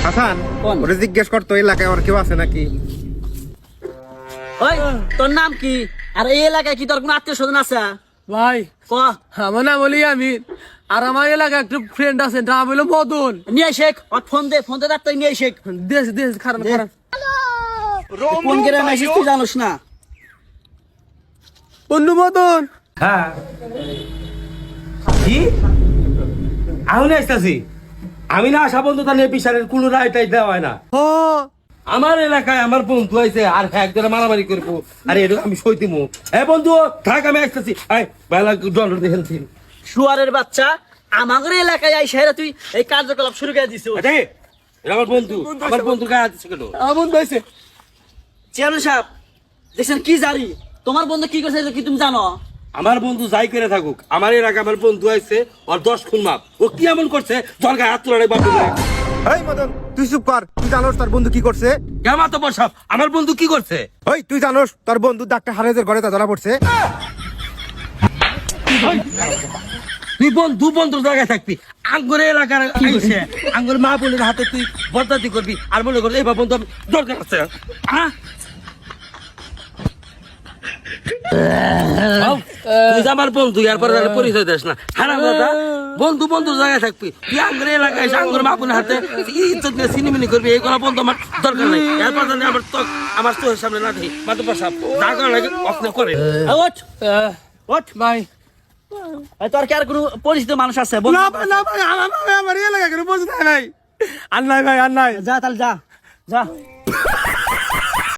হাসান কোন? ওরে জিজ্ঞেস করতো এলাকায় আর কেউ আছে নাকি? ওই তোর নাম কি? আর এই এলাকায় কি তোর কোনো আত্মীয় স্বজন আছে? ভাই ক আমার নাম বলি আমি আর আমার এলাকায় একটা ফ্রেন্ড আছে নাম হলো মদন। নিয়ে শেখ ওর ফোন দে ডাক্তার নিয়ে শেখ। দেশ দেশ খারাপ দে। খারাপ কোন গ্রামে আসিস তুই জানোস না? বন্ধু মদন হ্যাঁ কি আমি আসতেছি। আমি না আসা বন্ধু তাহলে বিচারের কোনো রায়টাই দেওয়া হয় না। ও আমার এলাকায় আমার বন্ধু আছে আর একজনে মারামারি করবো আরে এটা আমি সইতিমু। এ বন্ধু থাক আমি আসতেছি। বেলা জল দেখেছি শুয়ারের বাচ্চা আমাদের এলাকায় আইসা তুই এই কার্যকলাপ শুরু করে দিছিস। আমার বন্ধু আমার বন্ধু গায়ে আছে কেন? আমার বন্ধু আছে চেয়ারম্যান সাহেব দেখছেন কি জানি তোমার বন্ধু কি করছে এটা কি তুমি জানো? আমার বন্ধু যাই করে থাকুক আমার এলাকায় আমার বন্ধু আছে ওর 10 খুন মাপ। ও কি এমন করছে তোর গায়ে হাত তোলার বাপু এই মদন তুই চুপ কর, তুই জানোস তোর বন্ধু কি করছে? কেমন তো বসাব আমার বন্ধু কি করছে? ওই তুই জানোস তোর বন্ধু ডাক্তার হারেজের ঘরে তা ধরা পড়ছে? তুই বন্ধু বন্ধুর জায়গায় থাকবি আঙ্গুরে এলাকার আইসে আঙ্গুর মা বোনের হাতে তুই বরদাতি করবি আর মনে করবি এবার বন্ধু আমি দরকার আছে। তুই যে আমার বন্ধু এরপরে পরিচয় দিস না হারাম দাদা। বন্ধু বন্ধুর জায়গায় থাকবি তুই আঙ্গুরে এলাকায় এসে আঙ্গুর মা বোনের হাতে ইজ্জত নিয়ে সিনেমিনি করবি এইগুলো বন্ধু আমার দরকার নেই। এরপর জানি আমার চোখের সামনে না দেখি মাথা প্রসাব যা করার লাগে অস্নে করে। ওঠ ওঠ ভাই এই তোর কি আর কোনো পরিচিত মানুষ আছে বল? না ভাই না ভাই আমার এলাকায় কোনো বন্ধু নাই ভাই আর নাই ভাই আর নাই যা তাহলে যা যা